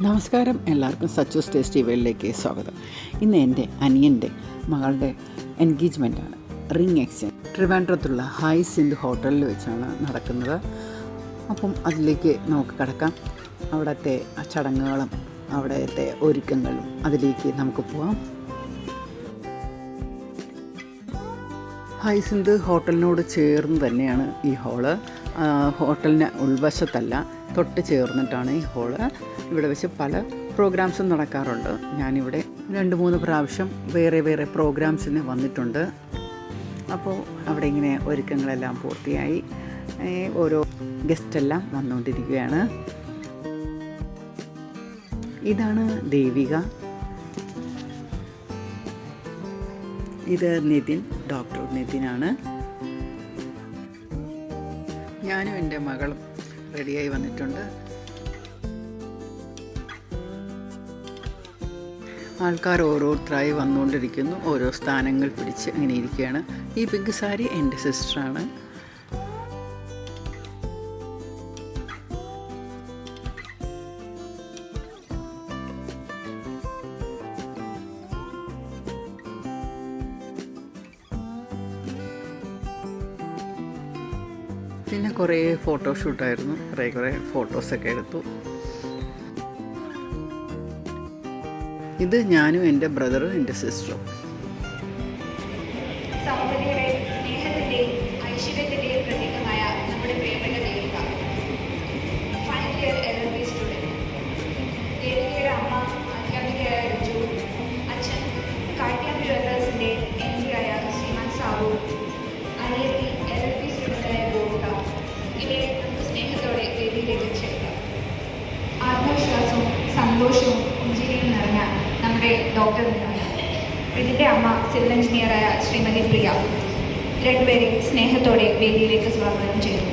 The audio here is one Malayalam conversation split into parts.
നമസ്കാരം, എല്ലാവർക്കും സച്ചൂസ് ടേസ്റ്റി വേൾഡിലേക്ക് സ്വാഗതം. ഇന്ന് എൻ്റെ അനിയൻ്റെ മകളുടെ എൻഗേജ്മെൻറ്റാണ്. റിംഗ് എക്സ്ചേഞ്ച് ട്രിവാൻഡ്രത്തുള്ള ഹൈസിൻഡ് ഹോട്ടലിൽ വെച്ചാണ് നടക്കുന്നത്. അപ്പം അതിലേക്ക് നമുക്ക് കടക്കാം. അവിടുത്തെ ചടങ്ങുകളും അവിടുത്തെ ഒരുക്കങ്ങളും അതിലേക്ക് നമുക്ക് പോവാം. ഹൈസിൻഡ് ഹോട്ടലിനോട് ചേർന്ന് തന്നെയാണ് ഈ ഹോള്. ഹോട്ടലിന് ഉൾവശത്തല്ല, തൊട്ട് ചേർന്നിട്ടാണ് ഈ ഹോള്. ഇവിടെ വെച്ച് പല പ്രോഗ്രാംസും നടക്കാറുണ്ട്. ഞാനിവിടെ 2-3 പ്രാവശ്യം വേറെ വേറെ പ്രോഗ്രാംസിന് വന്നിട്ടുണ്ട്. അപ്പോൾ അവിടെ ഇങ്ങനെ ഒരുക്കങ്ങളെല്ലാം പൂർത്തിയായി ഓരോ ഗസ്റ്റെല്ലാം വന്നുകൊണ്ടിരിക്കുകയാണ്. ഇതാണ് ദേവിക, ഇത് നിതിൻ, ഡോക്ടർ നിതിനാണ്. ഞാനും എൻ്റെ മകളും റെഡിയായി വന്നിട്ടുണ്ട്. ആൾക്കാർ ഓരോരുത്തരായി വന്നുകൊണ്ടിരിക്കുന്നു, ഓരോ സ്ഥാനങ്ങൾ പിടിച്ച് അങ്ങനെ ഇരിക്കുകയാണ്. ഈ പിങ്ക് സാരി എൻ്റെ സിസ്റ്ററാണ്. പിന്നെ കുറേ ഫോട്ടോഷൂട്ടായിരുന്നു, കുറേ ഫോട്ടോസൊക്കെ എടുത്തു. ഇത് ഞാനും എൻ്റെ ബ്രദറും എൻ്റെ സിസ്റ്ററും. ആത്മവിശ്വാസവും സന്തോഷവും പുഞ്ചിരിയും നിറഞ്ഞ നമ്മുടെ ഡോക്ടർ ഇതിൻ്റെ അമ്മ സിവിൽ എഞ്ചിനീയറായ ശ്രീമതി പ്രിയ രണ്ടുപേരെ സ്നേഹത്തോടെ വേദിയിലേക്ക് സ്വാഗതം ചെയ്യുന്നു.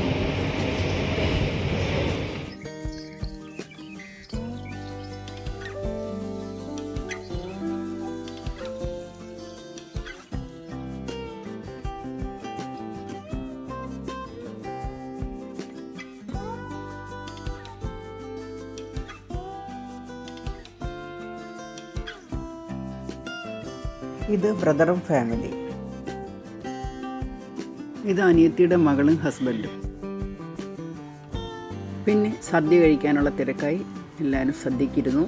ഇത് ബ്രദറും ഫാമിലി. ഇത് അനിയത്തിയുടെ മകളും ഹസ്ബൻഡും. പിന്നെ സദ്യ കഴിക്കാനുള്ള തിരക്കായി എല്ലാവരും സദ്യക്കിരുന്നു.